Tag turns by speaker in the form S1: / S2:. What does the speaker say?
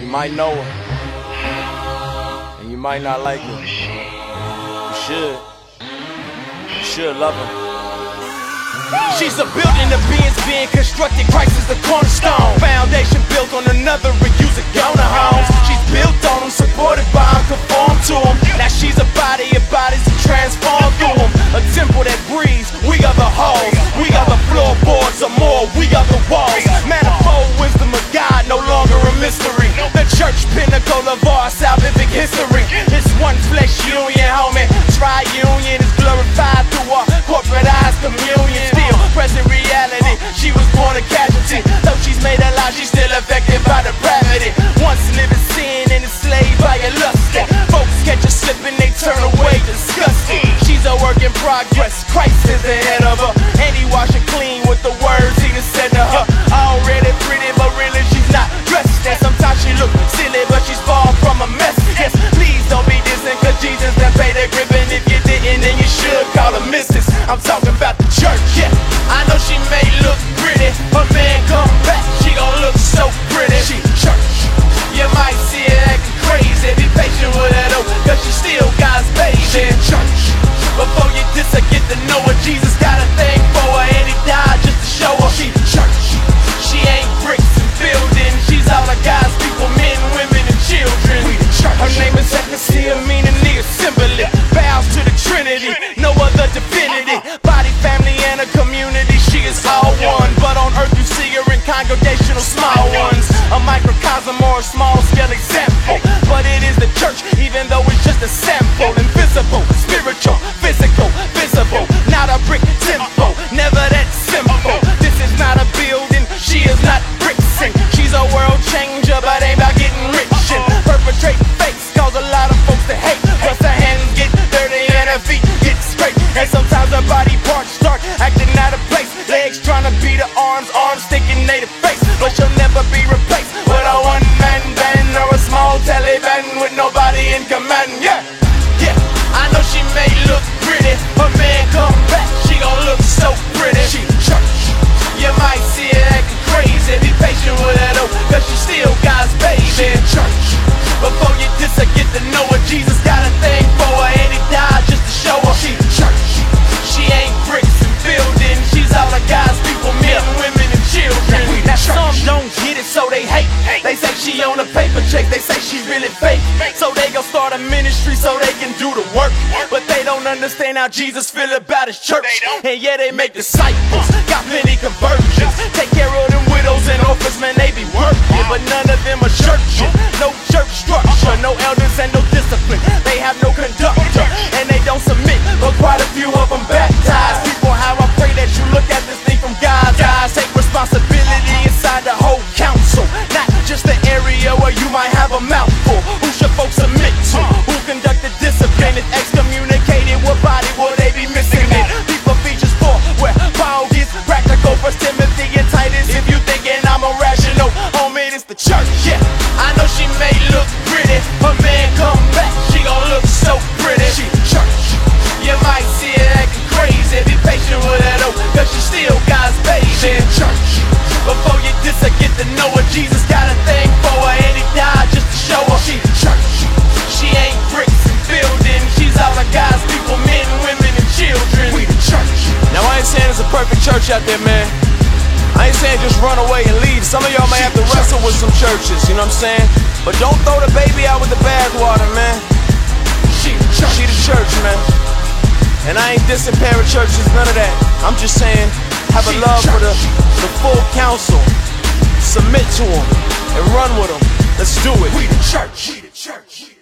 S1: might know her, and you might not like her. You should. You should love her.
S2: She's a building of being constructed. Christ is the cornerstone. Foundation built on another and use it on her homes. She's built on them, supported by them, conformed to them. Now she's a body of bodies that transform through them. A temple that breathes, we are the halls. We are the floorboards or more, we are the walls. Manifold wisdom of God, no longer a mystery. The church pinnacle of our salvific history. It's one flesh union, homie. Tri-union is glorified through our corporatized communion. Still present reality, she was born a casualty. Though she's made alive, she's still affected by depravity. Once living sin and enslaved by your lust. Folks catch her slipping, they turn away disgusted. She's a work in progress, Christ is the head of her. And he wash her clean with the words he done said to her. Already pretty, but really she's not dressed. And sometimes she look silly, but she's far from a mess. Yes, please don't be dissing, cause Jesus done paid the grip. And if you didn't, then you should call her missus. I'm talking about the church, yeah. I know she may look pretty, her man come back, she gon' look so pretty. She church, you might see her acting crazy. Be patient with her though, cause she still God's baby. She church, before you diss her, get to know her. Jesus got a thing for her, and he died just to show her. She church, she ain't bricks and buildings. She's all of God's people, men, women, and children. Her name is Ecclesia, meaning the assembly. Vows to the Trinity, no other divinity. Body, family, and a community, she is all one. But on earth you see her in congregational small ones. A microcosm or a small-scale example. But it is the church, even though it's just a sample. Invisible, spiritual, physical, visible. Not a brick temple, never that simple. This is not a building, she is not bricks. She's a world changer, but ain't about getting rich. And perpetrating fakes cause a lot of folks to hate. Plus her hands get dirty and her feet get straight. And sometimes her body parts start acting out of place. Legs trying to beat her arms sticking native face. But she'll never be replaced with a one-man band or a small Taliban with nobody in command. Yeah, yeah, I know she may look pretty, her man come back, she gon' look so pretty. She church, you might see her acting crazy. Be patient with her though, cause she still God's baby. She church, before you diss her, get to know her. Jesus got a thing for her, and he died just to show her. She church, she ain't bricks and buildings. She's all of God's people, men, women, and children. Now some don't get it, so they hate. They say she on a paper check, they say she's really fake. So they gon' start a ministry so they can do the work. But they don't understand how Jesus feel about his church. And yeah, they make disciples, got many conversions. Take care of them widows and orphans, man, they be working. But none of them are churching. No church structure, no elders and no discipline. They have no conductor, and they don't submit. But quite a few of them baptized people. How I pray that you look at this thing from God's eyes. Take responsibility inside the whole council, not just the area where you might have a mouthful. Who should folks submit to? Who conduct the discipline? If excommunicated, what body will they be missing it? People features 4, where Paul gets practical. 1 Timothy and Titus. If you thinking I'm irrational, homie, it's the church. Yeah, I know she may look pretty, her man come back, she gon' look so pretty. She church, you might see her acting crazy. Be patient with her though, cause she still God's baby. She church, before you diss her, get to know her. Jesus got a thing for her, and he died just to show her. She church, she ain't bricks and buildings. She's all of God's people, men, women, and children. We the church.
S1: Now I ain't saying it's a perfect church out there, man. I ain't saying just run away and leave. Some of y'all may have to wrestle with some churches, you know what I'm saying? But don't throw the baby out with the bathwater, man. She the church, man. And I ain't dissing parachurches, none of that. I'm just saying, have a love for the full council. Submit to them and run with them. Let's do it.
S2: We the church. We the church.